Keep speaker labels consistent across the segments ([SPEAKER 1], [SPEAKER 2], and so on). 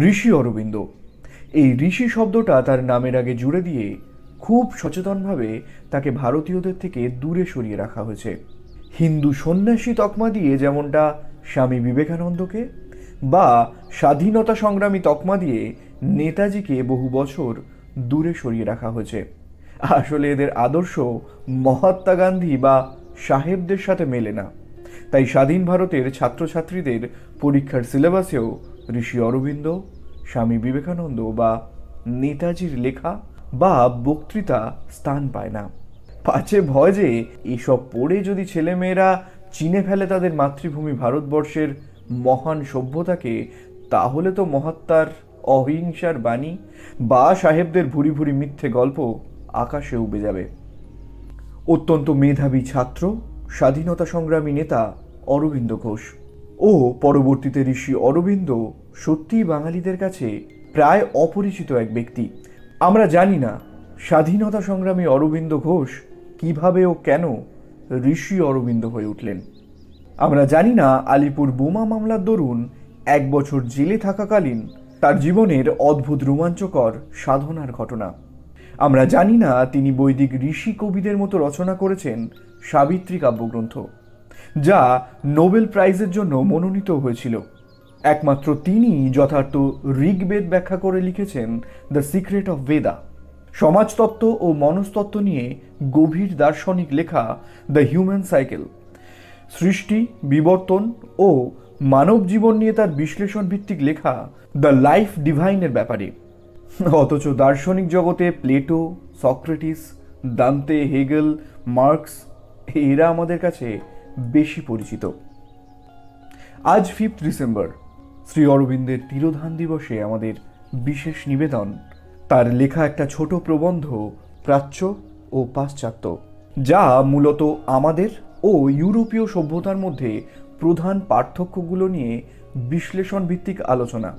[SPEAKER 1] ঋষি অরবিন্দ। এই ঋষি শব্দটা তার নামের আগে জুড়ে দিয়ে খুব সচেতনভাবে তাকে ভারতীয়দের থেকে দূরে সরিয়ে রাখা হয়েছে। হিন্দু সন্ন্যাসী তকমা দিয়ে যেমনটা স্বামী বিবেকানন্দকে, বা স্বাধীনতা সংগ্রামী তকমা দিয়ে নেতাজিকে বহু বছর দূরে সরিয়ে রাখা হয়েছে। আসলে এদের আদর্শ মহাত্মা গান্ধী বা সাহেবদের সাথে মেলে না। তাই স্বাধীন ভারতের ছাত্রছাত্রীদের পরীক্ষার সিলেবাসেও ঋষি অরবিন্দ, স্বামী বিবেকানন্দ বা নেতাজির লেখা বা বক্তৃতা স্থান পায় না। পাছে ভয় যে এসব পড়ে যদি ছেলেমেয়েরা চিনে ফেলে তাদের মাতৃভূমি ভারতবর্ষের মহান সভ্যতাকে, তাহলে তো মহাত্মার অহিংসার বাণী বা সাহেবদের ভুরি ভুরি মিথ্যে গল্প আকাশে উবে যাবে। অত্যন্ত মেধাবী ছাত্র, স্বাধীনতা সংগ্রামী নেতা অরবিন্দ ঘোষ ও পরবর্তীতে ঋষি অরবিন্দ সত্যিই বাঙালিদের কাছে প্রায় অপরিচিত এক ব্যক্তি। আমরা জানি না স্বাধীনতা সংগ্রামী অরবিন্দ ঘোষ কিভাবে ও কেন ঋষি অরবিন্দ হয়ে উঠলেন। আমরা জানি না আলিপুর বোমা মামলার দরুন 1 বছর জেলে থাকাকালীন তার জীবনের অদ্ভুত রোমাঞ্চকর সাধনার ঘটনা। আমরা জানি না তিনি বৈদিক ঋষি কবিদের মতো রচনা করেছেন সাবিত্রী কাব্যগ্রন্থ, যা নোবেল প্রাইজের জন্য মনোনীত হয়েছিল। একমাত্র তিনি যথার্থ ঋগ্বেদ ব্যাখ্যা করে লিখেছেন দ্য সিক্রেট অফ বেদা। সমাজতত্ত্ব ও মনস্তত্ত্ব নিয়ে গভীর দার্শনিক লেখা দ্য হিউম্যান সাইকেল, সৃষ্টি, বিবর্তন ও মানব জীবন নিয়ে তার বিশ্লেষণ ভিত্তিক লেখা দ্য লাইফ ডিভাইনের ব্যাপারে। অথচ দার্শনিক জগতে Plato, Socrates, Dante, Hegel, Marx এরা আমাদের কাছে বেশি পরিচিত। আজ 5 ডিসেম্বর শ্রী অরবিন্দের তিরোধান দিবসে আমাদের বিশেষ নিবেদন তার লেখা একটা ছোট প্রবন্ধ প্রাচ্য ও পাশ্চাত্য, যা মূলত আমাদের ও ইউরোপীয় সভ্যতার মধ্যে প্রধান পার্থক্যগুলো নিয়ে বিশ্লেষণ ভিত্তিক আলোচনা,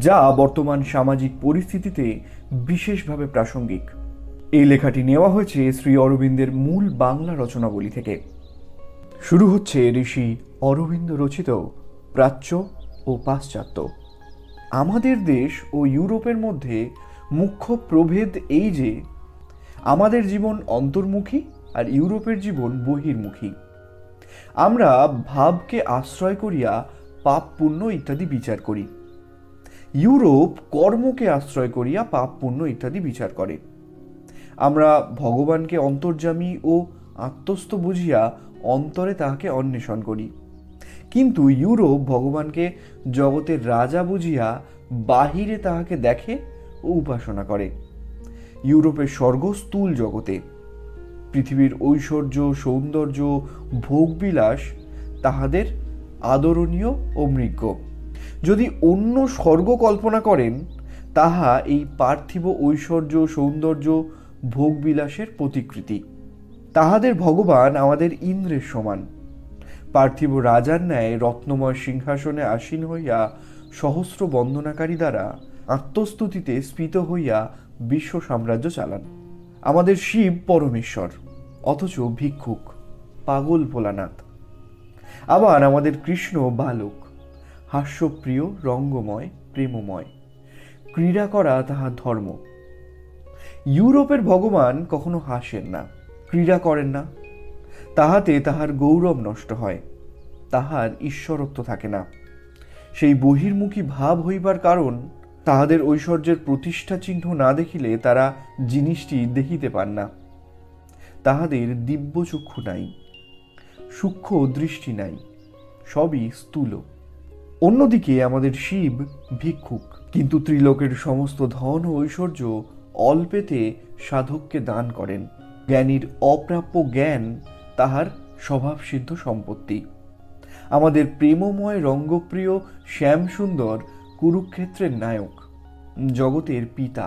[SPEAKER 1] যা বর্তমান সামাজিক পরিস্থিতিতে বিশেষভাবে প্রাসঙ্গিক। এই লেখাটি নেওয়া হয়েছে শ্রী অরবিন্দের মূল বাংলা রচনাবলী থেকে। শুরু হচ্ছে ঋষি অরবিন্দ রচিত প্রাচ্য ও পাশ্চাত্য। আমাদের দেশ ও ইউরোপের মধ্যে মুখ্য প্রভেদ এই যে আমাদের জীবন অন্তর্মুখী আর ইউরোপের জীবন বহির্মুখী। আমরা ভাবকে আশ্রয় করিয়া পাপ পুণ্য ইত্যাদি বিচার করি, ইউরোপ কর্মকে আশ্রয় করিয়া পাপ পুণ্য ইত্যাদি বিচার করে। আমরা ভগবানকে অন্তর্যামী ও আত্মস্থ বুঝিয়া অন্তরে তাহাকে অন্বেষণ করি, কিন্তু ইউরোপ ভগবানকে জগতের রাজা বুঝিয়া বাহিরে তাহাকে দেখে ও উপাসনা করে। ইউরোপের স্বর্গ স্থূল জগতে, পৃথিবীর ঐশ্বর্য, সৌন্দর্য, ভোগবিলাস তাহাদের আদরণীয় ও মৃগ্য। যদি অন্য স্বর্গ কল্পনা করেন, তাহা এই পার্থিব ঐশ্বর্য, সৌন্দর্য, ভোগবিলাসের প্রতিকৃতি। তাহাদের ভগবান আমাদের ইন্দ্রের সমান, পার্থিব রাজার ন্যায় রত্নময় সিংহাসনে আসীন হইয়া সহস্র বন্দনাকারী দ্বারা আত্মস্তুতিতে স্ফীত হইয়া বিশ্ব সাম্রাজ্য চালান। আমাদের শিব পরমেশ্বর, অথচ ভিক্ষুক, পাগল ভোলানাথ। আবার আমাদের কৃষ্ণ বালক, হাস্যপ্রিয়, রঙ্গময়, প্রেমময়, ক্রীড়া করা তাহার ধর্ম। ইউরোপের ভগবান কখনো হাসেন না, ক্রীড়া করেন না, তাহাতে তাহার গৌরব নষ্ট হয়, তাহার ঈশ্বরত্ব থাকে না। সেই বহির্মুখী ভাব হইবার কারণ, তাহাদের ঐশ্বর্যের প্রতিষ্ঠা চিহ্ন না দেখিলে তারা জিনিসটি দেখিতে পান না। তাহাদের দিব্য চক্ষু নাই, সূক্ষ্ম দৃষ্টি নাই, সবই স্থূল। অন্যদিকে আমাদের শিব ভিক্ষুক, কিন্তু ত্রিলোকের সমস্ত ধন ও ঐশ্বর্য অল্পেতে সাধককে দান করেন। জ্ঞানীর অপ্রাপ্য জ্ঞান তাহার স্বভাবসিদ্ধ সম্পত্তি। আমাদের প্রেমময়, রঙ্গপ্রিয় শ্যামসুন্দর কুরুক্ষেত্রের নায়ক, জগতের পিতা,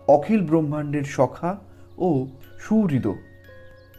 [SPEAKER 1] অখিল ব্রহ্মাণ্ডের সখা ও সুহৃদ।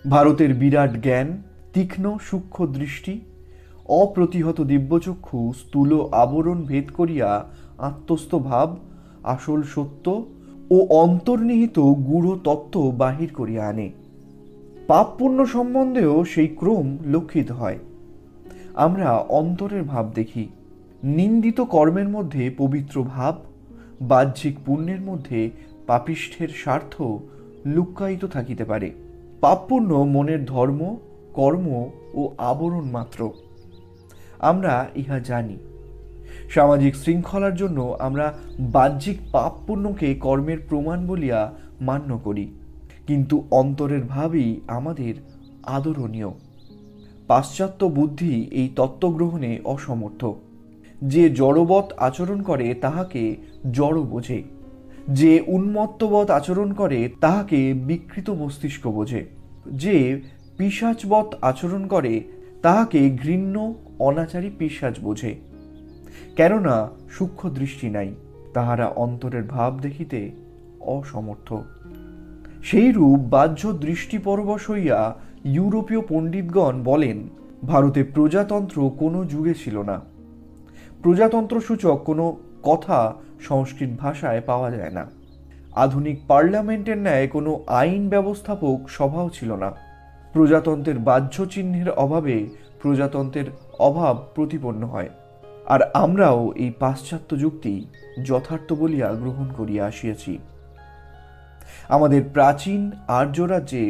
[SPEAKER 1] ভারতের বিরাট জ্ঞান, তীক্ষ্ণ সূক্ষ্ম দৃষ্টি, অপ্রতিহত দিব্যচক্ষু স্থূল আবরণ ভেদ করিয়া আত্মস্থ ভাব, আসল সত্য ও অন্তর্নিহিত গূঢ় তত্ত্ব বাহির করিয়া আনে। পাপ পুণ্য সম্বন্ধেও সেই ক্রম লক্ষিত হয়। আমরা অন্তরের ভাব দেখি, নিন্দিত কর্মের মধ্যে পবিত্র ভাব বাহ্যিক পুণ্যের মধ্যে পাপিষ্ঠের স্বার্থ লুক্কায়িত থাকিতে পারে। পাপ পুণ্য মনের ধর্ম, কর্ম ও আবরণ মাত্র। আমরা ইহা জানি। সামাজিক শৃঙ্খলার জন্য আমরা বাহ্যিক পাপ পুণ্যকে কর্মের প্রমাণ বলিয়া মান্য করি, কিন্তু অন্তরের ভাবই আমাদের আদরণীয়। পাশ্চাত্য বুদ্ধি এই তত্ত্ব গ্রহণে অসমর্থ। যে জড়বৎ আচরণ করে তাহাকে জড় বোঝে, যে উন্মত্তবৎ আচরণ করে তাহাকে বিকৃত মস্তিষ্ক বোঝে, যে পিশাচবৎ আচরণ করে তাহাকে ঘৃণ্য অনাচারী পিশাচ বোঝে। কেননা সূক্ষ্ম দৃষ্টি নাই, তাহারা অন্তরের ভাব দেখিতে অসমর্থ। সেইরূপ বাহ্য দৃষ্টিপরবশ হইয়া ইউরোপীয় পণ্ডিতগণ বলেন, ভারতে প্রজাতন্ত্র কোনো যুগে ছিল না। প্রজাতন্ত্র সূচক কোনো কথা সংস্কৃত ভাষায় পাওয়া যায় না। আধুনিক পার্লামেন্টের ন্যায় কোনো আইন ব্যবস্থাপক সভাও ছিল না। প্রজাতন্ত্রের বাহ্য চিহ্নের অভাবে প্রজাতন্ত্রের অভাব প্রতিপন্ন হয়। আর আমরাও এই পাশ্চাত্য যুক্তি যথার্থ বলিয়া গ্রহণ করিয়া আসিয়াছি। আমাদের প্রাচীন আর্য রাজ্যে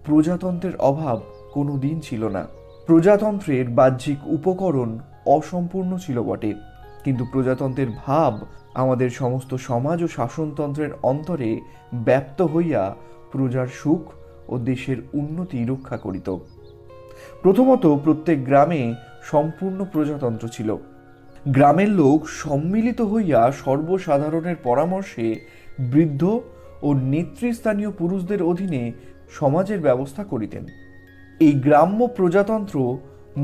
[SPEAKER 1] প্রজাতন্ত্রের অভাব কোনো দিন ছিল না। প্রজাতন্ত্রের বাহ্যিক উপকরণ অসম্পূর্ণ ছিল বটে, কিন্তু প্রজাতন্ত্রের ভাব আমাদের সমস্ত সমাজ ও শাসনতন্ত্রের অন্তরে ব্যাপ্ত হইয়া প্রজার সুখ ও দেশের উন্নতি রক্ষা করিত। প্রথমত প্রত্যেক গ্রামে সম্পূর্ণ প্রজাতন্ত্র ছিল। গ্রামের লোক সম্মিলিত হইয়া সর্বসাধারণের পরামর্শে বৃদ্ধ ও নেতৃস্থানীয় পুরুষদের অধীনে সমাজের ব্যবস্থা করিতেন। এই গ্রাম্য প্রজাতন্ত্র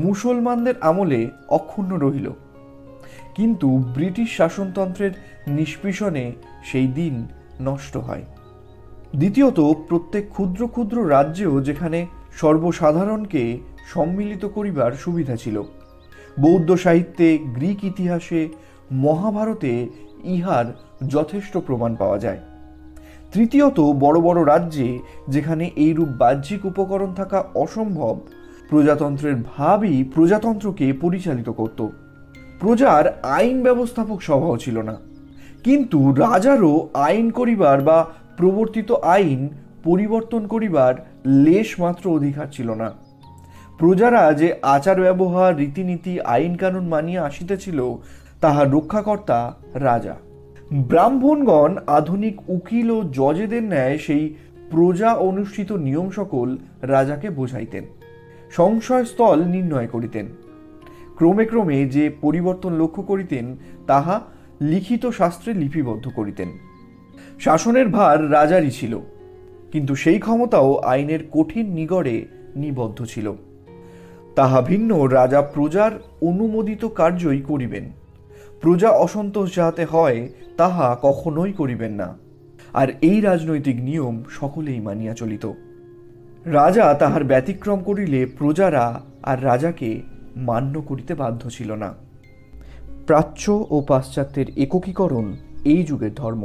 [SPEAKER 1] মুসলমানদের আমলে অক্ষুণ্ণ রহিল, কিন্তু ব্রিটিশ শাসনতন্ত্রের নিষ্পীষণে সেই দিন নষ্ট হয়। দ্বিতীয়ত প্রত্যেক ক্ষুদ্র ক্ষুদ্র রাজ্যেও যেখানে সর্বসাধারণকে সম্মিলিত করিবার সুবিধা ছিল। বৌদ্ধ সাহিত্যে, গ্রিক ইতিহাসে, মহাভারতে ইহার যথেষ্ট প্রমাণ পাওয়া যায়। তৃতীয়ত বড় বড় রাজ্যে যেখানে এইরূপ বাহ্যিক উপকরণ থাকা অসম্ভব, প্রজাতন্ত্রের ভাবই প্রজাতন্ত্রকে পরিচালিত করত। প্রজার আইন ব্যবস্থাপক সভাও ছিল না, কিন্তু রাজারও আইন করিবার বা প্রবর্তিত আইন পরিবর্তন করিবার লেশ মাত্র অধিকার ছিল না। প্রজারা যে আচার ব্যবহার, রীতিনীতি, আইন কানুন মানিয়া আসিতেছিল, তাহার রক্ষাকর্তা রাজা। ব্রাহ্মণগণ আধুনিক উকিল ও জজেদের ন্যায় সেই প্রজা অনুষ্ঠিত নিয়ম সকল রাজাকে বোঝাইতেন, সংশয়স্থল নির্ণয় করিতেন। ক্রমে ক্রমে যে পরিবর্তন লক্ষ্য করিতেন তাহা লিখিত শাস্ত্রে লিপিবদ্ধ করিতেন। শাসনের ভার রাজারই ছিল, কিন্তু সেই ক্ষমতাও আইনের কঠিন নিগড়ে নিবদ্ধ ছিল। তাহা ভিন্ন, রাজা প্রজার অনুমোদিত কার্যই করিবেন। প্রজা অসন্তোষ যাহাতে হয় তাহা কখনোই করিবেন না। আর এই রাজনৈতিক নিয়ম সকলেই মানিয়া চলিত। রাজা তাহার ব্যতিক্রম করিলে প্রজারা আর রাজাকে মান্য করিতে বাধ্য ছিল না। প্রাচ্য ও পাশ্চাত্যের একীকরণ এই যুগের ধর্ম,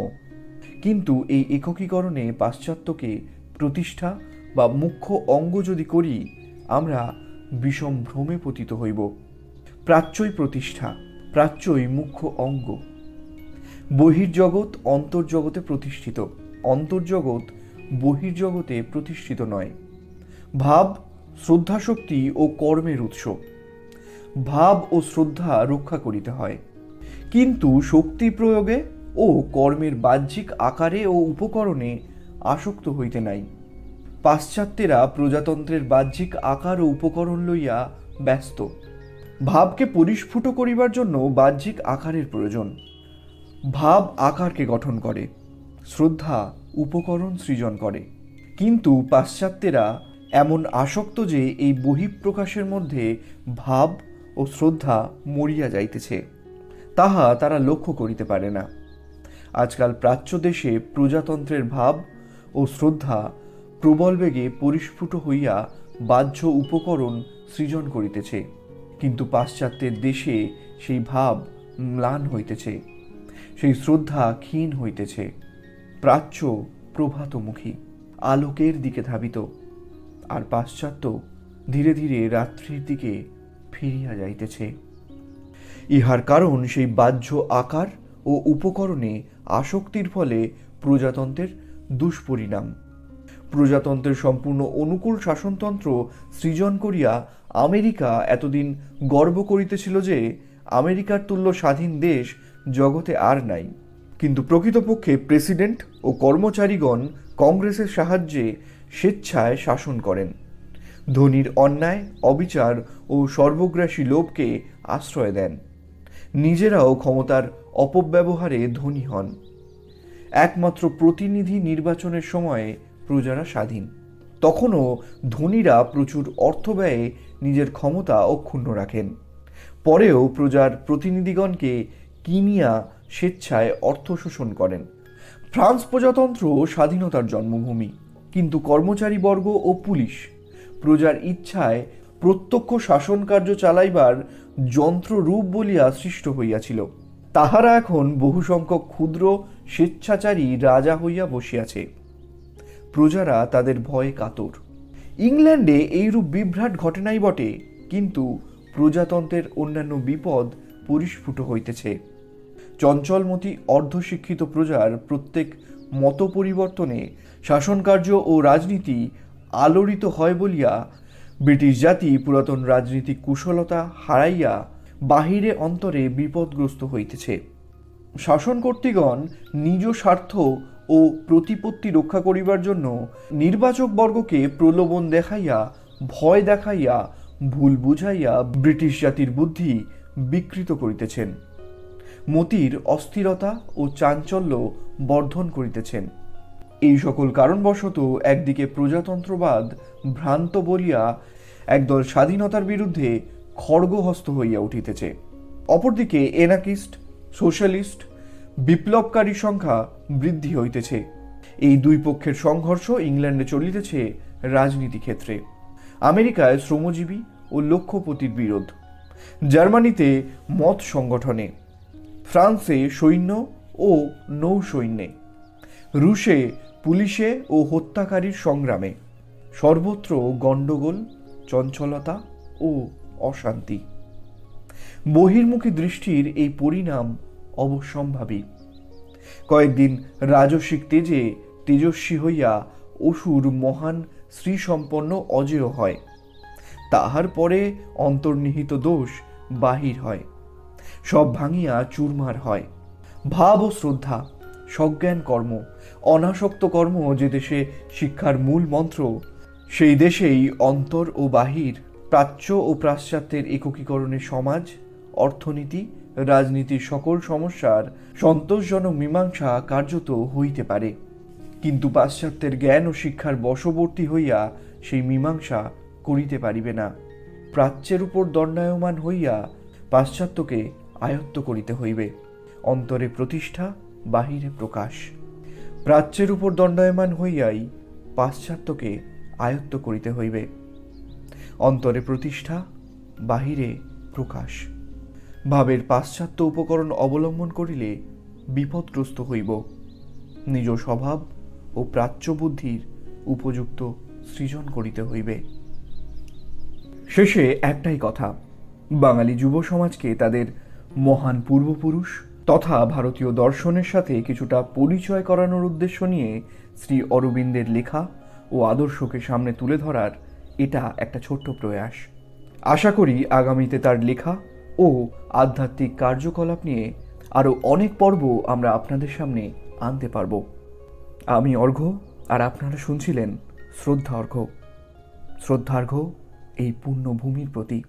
[SPEAKER 1] কিন্তু এই একীকরণে পাশ্চাত্যকে প্রতিষ্ঠা বা মুখ্য অঙ্গ যদি করি, আমরা বিষম ভ্রমে পতিত হইব। প্রাচ্যই প্রতিষ্ঠা, প্রাচ্যই মুখ্য অঙ্গ। বহির্জগৎ অন্তর্জগতে প্রতিষ্ঠিত, অন্তর্জগৎ বহির্জগতে প্রতিষ্ঠিত নয়। ভাব, শ্রদ্ধাশক্তি ও কর্মের উৎস। ভাব ও শ্রদ্ধা রক্ষা করিতে হয়, কিন্তু শক্তি প্রয়োগে ও কর্মের বাহ্যিক আকারে ও উপকরণে আসক্ত হইতে নাই। পাশ্চাত্যেরা প্রজাতন্ত্রের বাহ্যিক আকার ও উপকরণ লইয়া ব্যস্ত। ভাবকে পরিস্ফুট করিবার জন্য বাহ্যিক আকারের প্রয়োজন। ভাব আকারকে গঠন করে, শ্রদ্ধা উপকরণ সৃজন করে। কিন্তু পাশ্চাত্যেরা এমন আসক্ত যে এই বহিঃপ্রকাশের মধ্যে ভাব ও শ্রদ্ধা মরিয়া যাইতেছে, তাহা তারা লক্ষ্য করিতে পারে না। আজকাল প্রাচ্য দেশে প্রজাতন্ত্রের ভাব ও শ্রদ্ধা প্রবল বেগে পরিস্ফুট হইয়া বাহ্য উপকরণ সৃজন করিতেছে, কিন্তু পাশ্চাত্যের দেশে সেই ভাব ম্লান হইতেছে, সেই শ্রদ্ধা ক্ষীণ হইতেছে। প্রাচ্য প্রভাতমুখী, আলোকের দিকে ধাবিত, আর পাশ্চাত্য ধীরে ধীরে রাত্রির দিকে ফিরিয়া যাইতেছে। ইহার কারণ সেই বাহ্য আকার ও উপকরণে আসক্তির ফলে প্রজাতন্ত্রের দুষ্পরিণাম। প্রজাতন্ত্রের সম্পূর্ণ অনুকূল শাসনতন্ত্র সৃজন করিয়া আমেরিকা এতদিন গর্ব করিতেছিল যে আমেরিকার তুল্য স্বাধীন দেশ জগতে আর নাই। কিন্তু প্রকৃতপক্ষে প্রেসিডেন্ট ও কর্মচারীগণ কংগ্রেসের সাহায্যে স্বেচ্ছায় শাসন করেন, ধনীর অন্যায়, অবিচার ও সর্বগ্রাসী লোভকে আশ্রয় দেন, নিজেরাও ক্ষমতার অপব্যবহারে ধনী হন। একমাত্র প্রতিনিধি নির্বাচনের সময়ে প্রজারা স্বাধীন। তখনও ধনীরা প্রচুর অর্থ ব্যয়ে নিজের ক্ষমতা অক্ষুণ্ণ রাখেন। পরেও প্রজার প্রতিনিধিগণকে কিনিয়া স্বেচ্ছায় অর্থ শোষণ করেন। ফ্রান্স প্রজাতন্ত্র স্বাধীনতার জন্মভূমি, কিন্তু কর্মচারীবর্গ ও পুলিশ প্রজার ইচ্ছায় প্রত্যক্ষ শাসন কার্য চালাইবার যন্ত্ররূপ বলিয়া সৃষ্ট হইয়াছিল। তাহারা এখন বহু সংখ্যক ক্ষুদ্র স্বেচ্ছাচারী রাজা হইয়া বসিয়াছে। প্রজারা তাদের ভয়ে কাতর। ইংল্যান্ডে এইরূপ বিভ্রাট ঘটে নাই বটে, কিন্তু প্রজাতন্ত্রের অন্যান্য বিপদ পরিস্ফুট হইতেছে। চঞ্চলমতি অর্ধশিক্ষিত প্রজার প্রত্যেক মত পরিবর্তনে শাসনকার্য ও রাজনীতি আলোড়িত হয় বলিয়া ব্রিটিশ জাতি পুরাতন রাজনীতিক কুশলতা হারাইয়া বাহিরে অন্তরে বিপদগ্রস্ত হইতেছে। শাসনকর্তৃগণ নিজ স্বার্থ ও প্রতিপত্তি রক্ষা করিবার জন্য নির্বাচকবর্গকে প্রলোভন দেখাইয়া, ভয় দেখাইয়া, ভুল বুঝাইয়া ব্রিটিশ জাতির বুদ্ধি বিকৃত করিতেছেন, মতির অস্থিরতা ও চাঞ্চল্য বর্ধন করিতেছেন। এই সকল কারণবশত একদিকে প্রজাতন্ত্রবাদ ভ্রান্ত বলিয়া একদল স্বাধীনতার বিরুদ্ধে খড়গহস্ত হইয়া উঠিতেছে, অপরদিকে এনাকিস্ট, সোশ্যালিস্ট, বিপ্লবকারী সংখ্যা বৃদ্ধি হইতেছে। এই দুই পক্ষের সংঘর্ষ ইংল্যান্ডে চলিতেছে রাজনীতি ক্ষেত্রে। আমেরিকায় শ্রমজীবী ও লক্ষপতির বিরোধ, জার্মানিতে মত সংগঠনে, ফ্রান্সে সৈন্য ও নৌসৈন্যে, রুশে পুলিশে ও হত্যাকারীর সংগ্রামে, সর্বত্র গণ্ডগোল, চঞ্চলতা ও অশান্তি। বহির্মুখী দৃষ্টির এই পরিণাম অবশ্যম্ভাবী। কয়েকদিন রাজসিক তেজে তেজস্বী হইয়া অসুর মহান শ্রীসম্পন্ন অজেয় হয়, তাহার পরে অন্তর্নিহিত দোষ বাহির হয়, সব ভাঙিয়া চুরমার হয়। ভাব ও শ্রদ্ধা, সজ্ঞান কর্ম, অনাসক্ত কর্ম যে দেশে শিক্ষার মূল মন্ত্র, সেই দেশেই অন্তর ও বাহির, প্রাচ্য ও পাশ্চাত্যের একীকরণে সমাজ, অর্থনীতি, রাজনীতির সকল সমস্যার সন্তোষজনক মীমাংসা কার্যত হইতে পারে। কিন্তু পাশ্চাত্যের জ্ঞান ও শিক্ষার বশবর্তী হইয়া সেই মীমাংসা করিতে পারিবে না। প্রাচ্যের উপর দণ্ডায়মান হইয়া পাশ্চাত্যকে আয়ত্ত করিতে হইবে। অন্তরে প্রতিষ্ঠা, বাহিরে প্রকাশ। প্রাচ্যের উপর দণ্ডায়মান হইয়াই পাশ্চাত্যকে আয়ত্ত করিতে হইবে। অন্তরে প্রতিষ্ঠা, বাহিরে প্রকাশ। ভাবের পাশ্চাত্য উপকরণ অবলম্বন করিলে বিপদগ্রস্ত হইব। নিজ স্বভাব ও প্রাচ্য বুদ্ধির উপযুক্ত সৃজন করিতে হইবে। শেষে একটাই কথা, বাঙালি যুব সমাজকে তাদের মহান পূর্বপুরুষ তথা ভারতীয় দর্শনের সাথে কিছুটা পরিচয় করানোর উদ্দেশ্য নিয়ে শ্রী অরবিন্দের লেখা ও আদর্শকে সামনে তুলে ধরার এটা একটা ছোট্ট প্রয়াস। আশা করি আগামীতে তার লেখা ও আধ্যাত্মিক কার্যকলাপ নিয়ে আরও অনেক পর্ব আমরা আপনাদের সামনে আনতে পারব। আমি অর্ঘ্য, আর আপনারা শুনছিলেন শ্রদ্ধার্ঘ্য। শ্রদ্ধার্ঘ্য এই পুণ্যভূমির প্রতি।